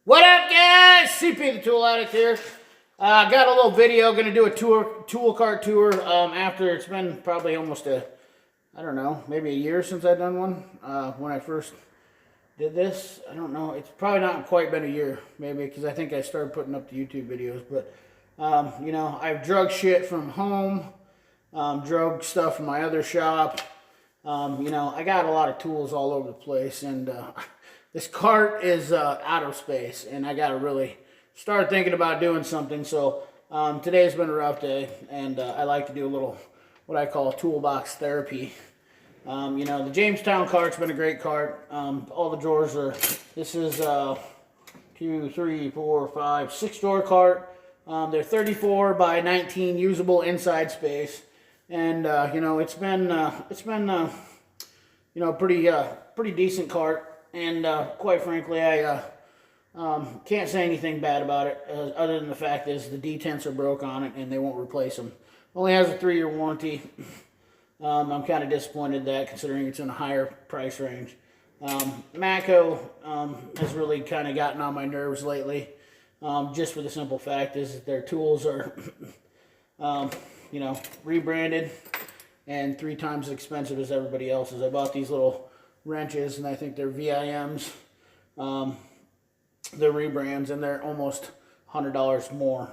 What up, guys? CP the Tool Addict here. Got a little video. Going to do a tool cart tour after it's been probably almost I don't know, maybe a year since I've done one. When I first did this, I don't know. It's probably not quite been a year, maybe, because I think I started putting up the YouTube videos. But, you know, I've drug shit from home, drug stuff from my other shop. You know, I got a lot of tools all over the place, and this cart is out of space, and I got to really start thinking about doing something. So today's been a rough day, and I like to do a little, what I call toolbox therapy. You know, the Jamestown cart's been a great cart. All the drawers are, this is 2, 3, 4, 5, 6 drawer cart. They're 34 by 19 usable inside space. And, you know, it's been you know, pretty decent cart. And, quite frankly, I, can't say anything bad about it, other than the fact is the detents are broke on it and they won't replace them. Only has a 3-year warranty. I'm kind of disappointed that, considering it's in a higher price range. Matco has really kind of gotten on my nerves lately, just for the simple fact is that their tools are, you know, rebranded and 3 times as expensive as everybody else's. I bought these little wrenches, and I think they're VIMs. They're rebrands, and they're almost $100 more.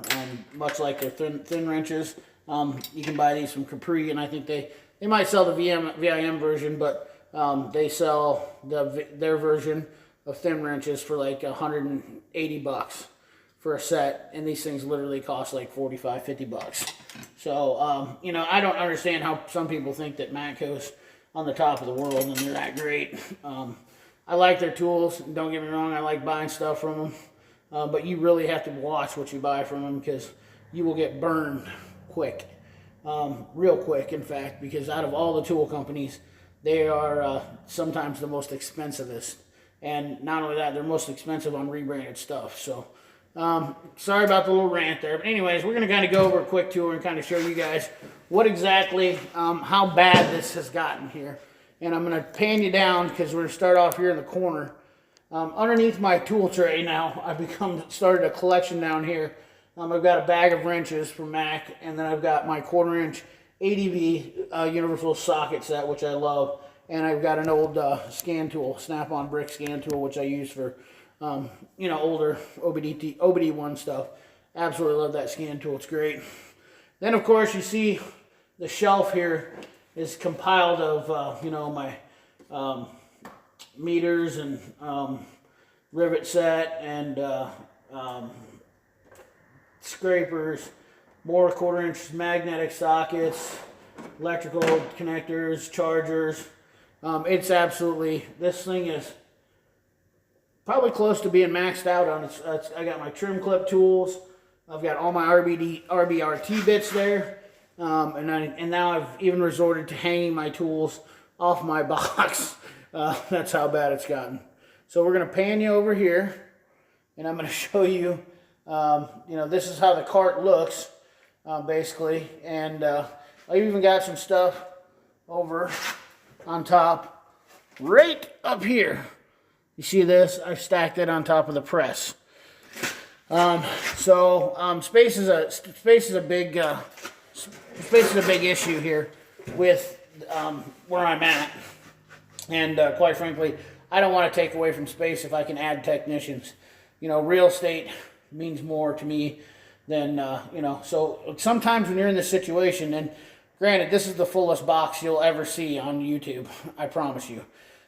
Much like their thin wrenches, you can buy these from Capri, and I think they might sell the VIM version, but they sell their version of thin wrenches for like $180 for a set, and these things literally cost like $45, $50. So, you know, I don't understand how some people think that Matco's on the top of the world and they're that great. I like their tools, don't get me wrong, I like buying stuff from them, but you really have to watch what you buy from them, because you will get burned quick. Real quick, in fact, because out of all the tool companies, they are sometimes the most expensivest. And not only that, they're most expensive on rebranded stuff. So, sorry about the little rant there. But anyways, we're going to kind of go over a quick tour and kind of show you guys what exactly, how bad this has gotten here. And I'm going to pan you down, because we're going to start off here in the corner. Underneath my tool tray now, I've started a collection down here. I've got a bag of wrenches from Mac, and then I've got my 1/4-inch ADV universal socket set, which I love, and I've got an old scan tool, Snap-on brick scan tool, which I use for, you know, older OBD1 stuff. Absolutely love that scan tool, it's great. Then, of course, you see the shelf here is compiled of, you know, my meters and rivet set and scrapers, more 1/4-inch magnetic sockets, electrical connectors, chargers. It's absolutely, this thing is probably close to being maxed out on its. I got my trim clip tools. I've got all my RBRT bits there, and now I've even resorted to hanging my tools off my box. That's how bad it's gotten. So we're gonna pan you over here, and I'm gonna show you. You know, this is how the cart looks, basically, and I even got some stuff over on top, right up here. You see this? I've stacked it on top of the press. Space is a big issue here with where I'm at, and quite frankly, I don't want to take away from space if I can add technicians. You know, real estate means more to me than, you know, so sometimes when you're in this situation, and granted, this is the fullest box you'll ever see on YouTube, I promise you.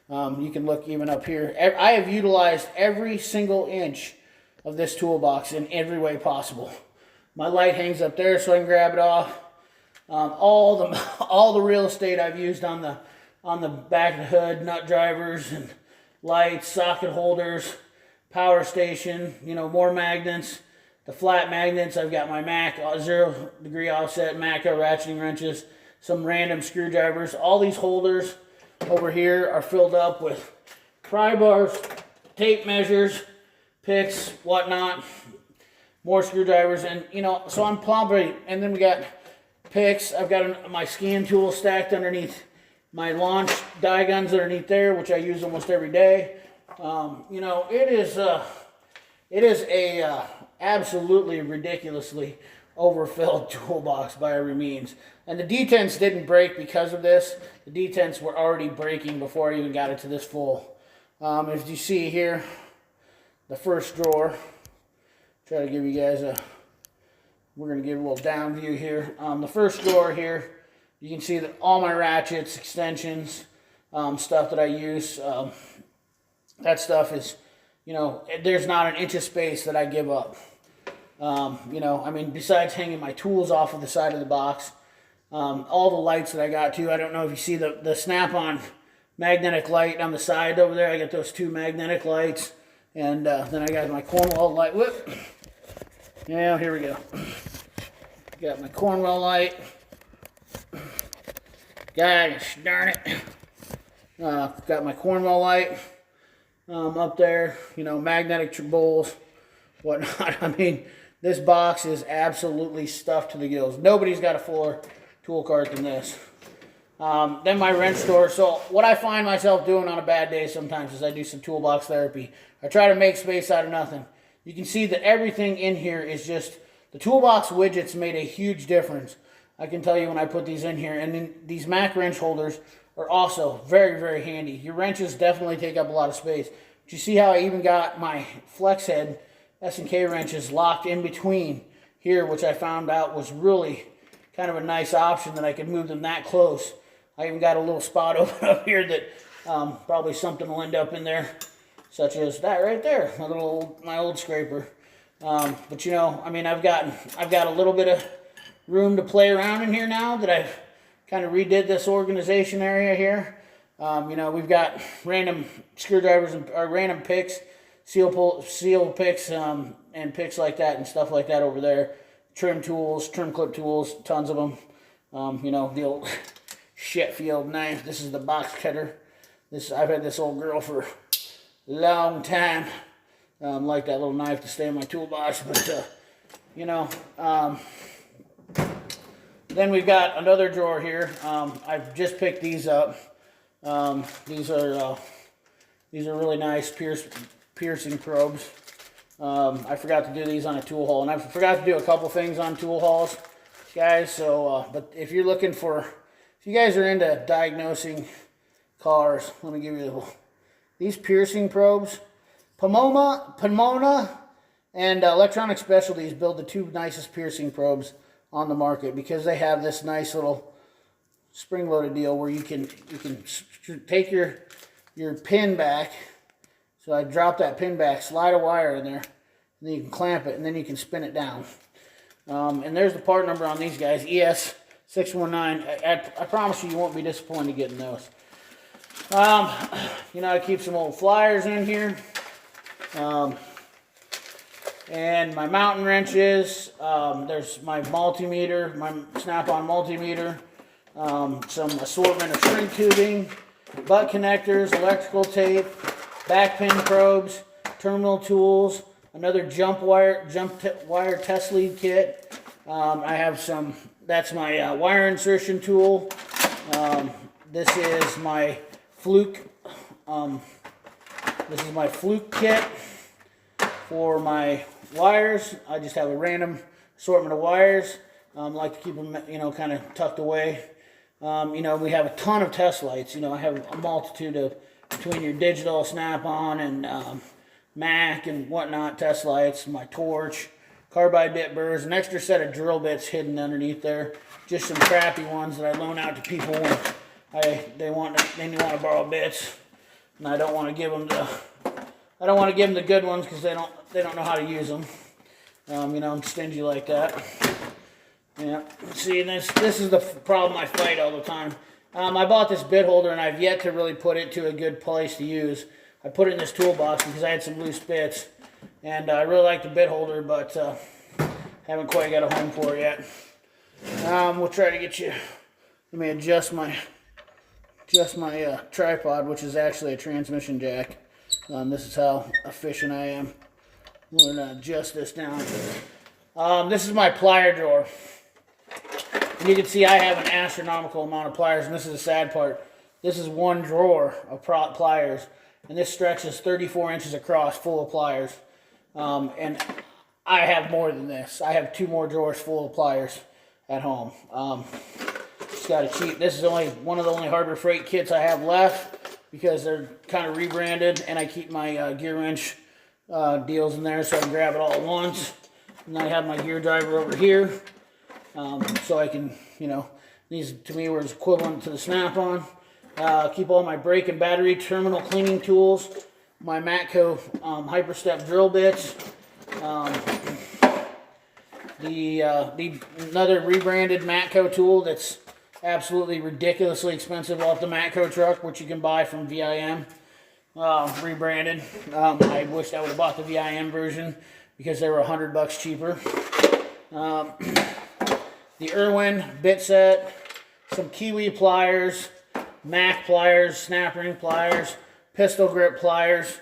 You can look even up here. I have utilized every single inch of this toolbox in every way possible. My light hangs up there so I can grab it off. All the real estate I've used on the back of the hood, nut drivers and lights, socket holders, power station, you know, more magnets, the flat magnets. I've got my Mac 0-degree offset Matco ratcheting wrenches, some random screwdrivers. All these holders over here are filled up with pry bars, tape measures, picks, whatnot, more screwdrivers, and you know, so I'm probably, and then we got picks. I've got my scan tool stacked underneath my launch die guns underneath there, which I use almost every day. You know, it is It is a absolutely ridiculously overfilled toolbox by every means. And the detents didn't break because of this. The detents were already breaking before I even got it to this full. As you see here, the first drawer, try to give you guys we're going to give a little down view here. The first drawer here, you can see that all my ratchets, extensions, stuff that I use, that stuff is, you know, there's not an inch of space that I give up. You know, I mean, besides hanging my tools off of the side of the box, all the lights that I got too. I don't know if you see the Snap-on magnetic light on the side over there. I got those 2 magnetic lights. And then I got my Cornwell light. Whoop. Yeah, here we go. Got my Cornwell light. Gosh darn it. Got my Cornwell light up there. You know, magnetic bowls, whatnot. I mean, this box is absolutely stuffed to the gills. Nobody's got a fuller tool cart than this. Then my wrench store. So what I find myself doing on a bad day sometimes is I do some toolbox therapy. I try to make space out of nothing. You can see that everything in here is just, the toolbox widgets made a huge difference. I can tell you when I put these in here. And then these Mac wrench holders are also very, very handy. Your wrenches definitely take up a lot of space. But you see how I even got my flex head S&K wrenches locked in between here, which I found out was really kind of a nice option, that I could move them that close. I even got a little spot open up here that probably something will end up in there, such as that right there, my old scraper. But you know, I mean, I've got a little bit of room to play around in here now that I've kind of redid this organization area here. You know, we've got random screwdrivers and random picks, seal picks, and picks like that and stuff like that over there. Trim tools, trim clip tools, tons of them. You know, the old Sheffield knife. This is the box cutter. I've had this old girl for a long time. Like that little knife to stay in my toolbox, but you know. Then we've got another drawer here. I've just picked these up. These are really nice piercing probes. I forgot to do these on a tool haul, and I forgot to do a couple things on tool hauls, guys. So, but if you're looking for, if you guys are into diagnosing cars, let me give you these piercing probes. Pomona and Electronic Specialties build the 2 nicest piercing probes on the market, because they have this nice little spring-loaded deal where you can take your pin back. So I drop that pin back, slide a wire in there, and then you can clamp it, and then you can spin it down. And there's the part number on these guys, ES619. I promise you won't be disappointed getting those. You know, I keep some old Pliers in here. And my mountain wrenches. There's my multimeter, my Snap-on multimeter. Some assortment of shrink tubing, butt connectors, electrical tape, back pin probes, terminal tools, another jump wire test lead kit. I have some, that's my wire insertion tool. This is my fluke kit for my wires. I just have a random assortment of wires. Like to keep them, you know, kind of tucked away. You know, we have a ton of test lights. You know, I have a multitude of, between your digital Snap-on and Mac and whatnot, test lights, my torch, carbide bit burrs, an extra set of drill bits hidden underneath there. Just some crappy ones that I loan out to people when they want to borrow bits, and I don't want to give them the good ones because they don't know how to use them. You know, I'm stingy like that. Yeah. See, this is the problem I fight all the time. I bought this bit holder and I've yet to really put it to a good place to use. I put it in this toolbox because I had some loose bits, and I really like the bit holder, but haven't quite got a home for it yet. We'll try to get you. Let me adjust my tripod, which is actually a transmission jack. This is how efficient I am. We're gonna adjust this down. This is my plier drawer. And you can see I have an astronomical amount of pliers, and this is the sad part. This is one drawer of pliers, and this stretches 34 inches across, full of pliers. And I have more than this. I have 2 more drawers full of pliers at home. Just got a cheap. This is only one of the only Harbor Freight kits I have left because they're kind of rebranded, and I keep my gear wrench deals in there so I can grab it all at once. And I have my gear driver over here, so I can, you know, these to me were equivalent to the Snap-on. Keep all my brake and battery terminal cleaning tools, my Matco Hyperstep drill bits, another rebranded Matco tool that's absolutely ridiculously expensive off the Matco truck, which you can buy from VIM, rebranded. I wish I would have bought the VIM version because they were $100 cheaper. The Irwin bit set, some Kiwi pliers, Mac pliers, snap ring pliers, pistol grip pliers.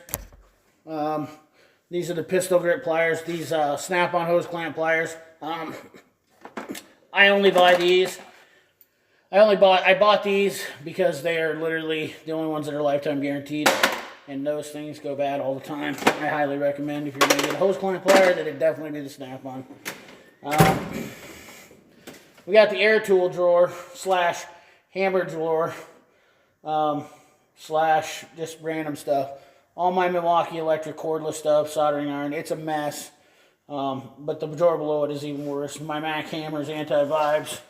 These are the pistol grip pliers. These Snap-on hose clamp pliers. I only buy these. I bought these because they are literally the only ones that are lifetime guaranteed, and those things go bad all the time. I highly recommend if you're going to get a hose clamp plier that it definitely be the Snap-on. We got the air tool drawer slash hammer drawer slash just random stuff. All my Milwaukee electric cordless stuff, soldering iron, it's a mess. But the drawer below it is even worse. My Mac hammers, anti-vibes,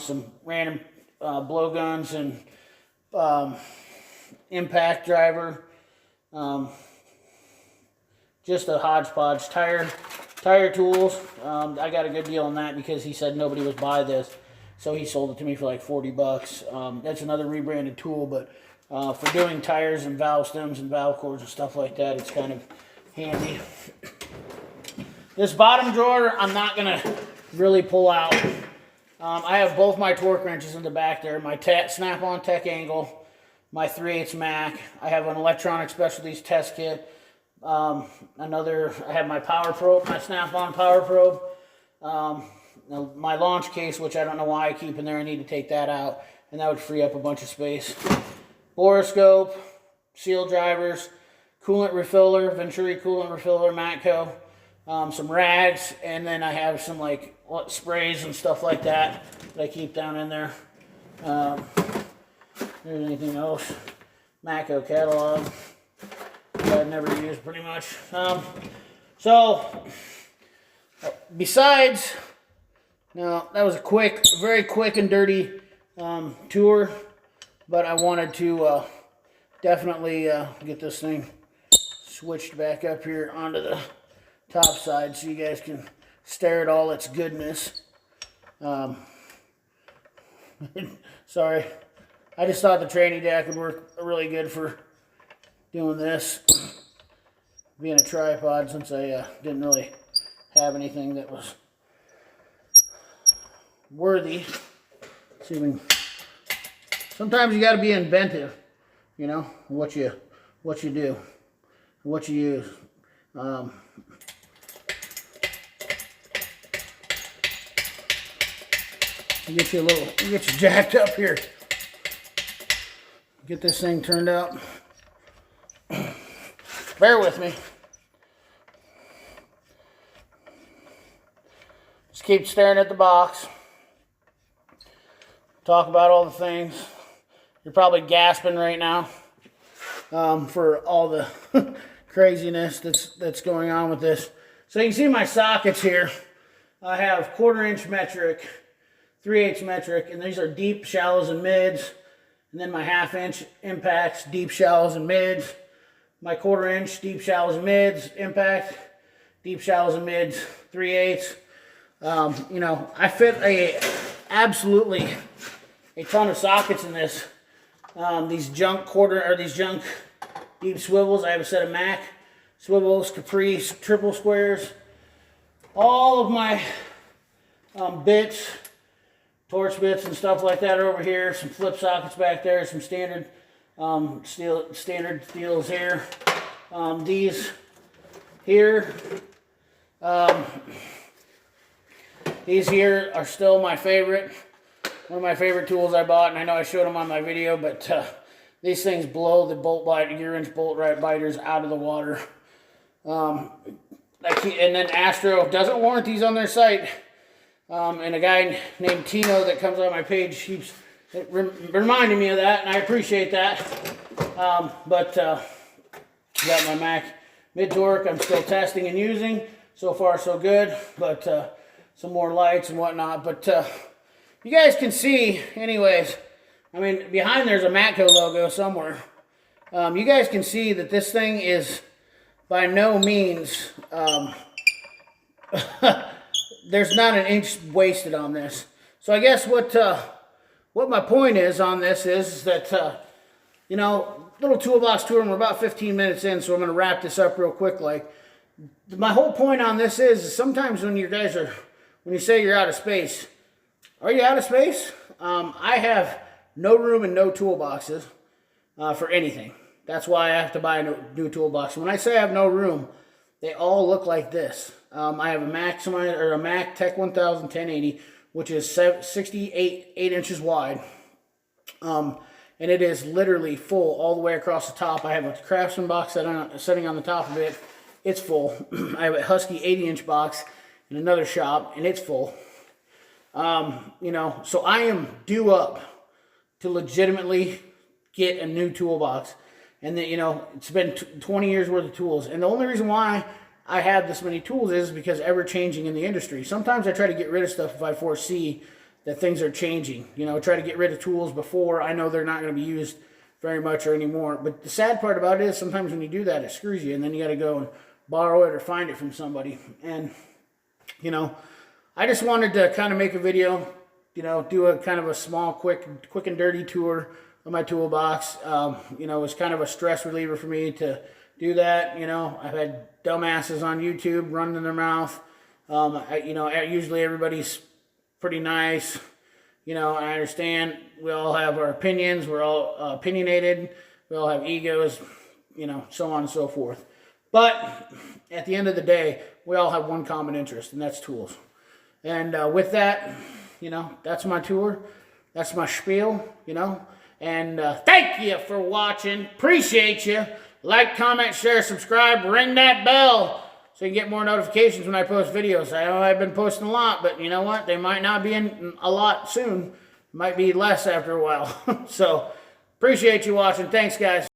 some random blowguns and impact driver. Just a hodgepodge. Tire tools. I got a good deal on that because he said nobody was buy this, so he sold it to me for like $40. That's another rebranded tool, but for doing tires and valve stems and valve cords and stuff like that, it's kind of handy. This bottom drawer, I'm not gonna really pull out. I have both my torque wrenches in the back there. My Snap-on Tech Angle, my 3/8 Mac. I have an Electronic Specialties test kit. I have my power probe, my Snap-on power probe. My launch case, which I don't know why I keep in there. I need to take that out, and that would free up a bunch of space. Borescope, seal drivers, coolant refiller, Venturi coolant refiller, Matco, some rags, and then I have some like sprays and stuff like that I keep down in there. There's anything else? Matco catalog. I've never used pretty much. Besides, now that was a very quick and dirty tour, but I wanted to definitely get this thing switched back up here onto the top side so you guys can stare at all its goodness. Sorry, I just thought the tranny jack would work really good for doing this, being a tripod, since I didn't really have anything that was worthy. Sometimes you got to be inventive, you know, what you do, what you use. Get you jacked up here. Get this thing turned up. Bear with me. Just keep staring at the box. Talk about all the things. You're probably gasping right now for all the craziness that's going on with this. So you can see my sockets here. I have 1/4 inch metric, 3/8 metric, and these are deep, shallows, and mids. And then my 1/2 inch impacts, deep, shallows, and mids. My 1/4 inch, deep, shallows, and mids, impact, deep, shallows, and mids, 3/8. You know, I fit absolutely a ton of sockets in this. These junk deep swivels. I have a set of Mac swivels, Capri triple squares. All of my bits, torch bits and stuff like that are over here. Some flip sockets back there. Some standard standard steels here. These here. These here are still my favorite. One of my favorite tools I bought, and I know I showed them on my video, but these things blow the gear wrench bolt right biters out of the water. and then Astro doesn't warrant these on their site. And a guy named Tino that comes on my page keeps reminding me of that, and I appreciate that. Got my Mac mid-torque I'm still testing and using. So far, so good. But some more lights and whatnot. But you guys can see, anyways, I mean, behind there's a Matco logo somewhere. You guys can see that this thing is by no means, there's not an inch wasted on this. So I guess what my point is on this is that, you know, little toolbox tour, and we're about 15 minutes in, so I'm going to wrap this up real quick. Like, my whole point on this is sometimes when you guys are, when you say you're out of space, are you out of space? I have no room and no toolboxes for anything. That's why I have to buy a new toolbox. When I say I have no room, they all look like this. I have a Mac Tech 1000 1080, which is 68 inches wide. And it is literally full all the way across the top. I have a Craftsman box sitting on the top of it. It's full. I have a Husky 80-inch box in another shop, and it's full. You know, so I am due up to legitimately get a new toolbox. And then, you know, it's been 20 years worth of tools. And the only reason why I have this many tools is because ever-changing in the industry. Sometimes I try to get rid of stuff if I foresee that things are changing. You know, try to get rid of tools before I know they're not going to be used very much or anymore. But the sad part about it is sometimes when you do that, it screws you. And then you got to go and borrow it or find it from somebody. And, you know, I just wanted to kind of make a video, you know, do a kind of a small, quick and dirty tour of my toolbox. You know, it was kind of a stress reliever for me to do that. You know, I've had dumbasses on YouTube running their mouth. You know, usually everybody's pretty nice. You know, I understand we all have our opinions. We're all opinionated. We all have egos, you know, so on and so forth. But at the end of the day, we all have one common interest, and that's tools. And with that, you know, that's my tour. That's my spiel, you know. And thank you for watching. Appreciate you. Like, comment, share, subscribe, ring that bell so you can get more notifications when I post videos. I know I've been posting a lot, but you know what? They might not be in a lot soon. Might be less after a while. So, appreciate you watching. Thanks, guys.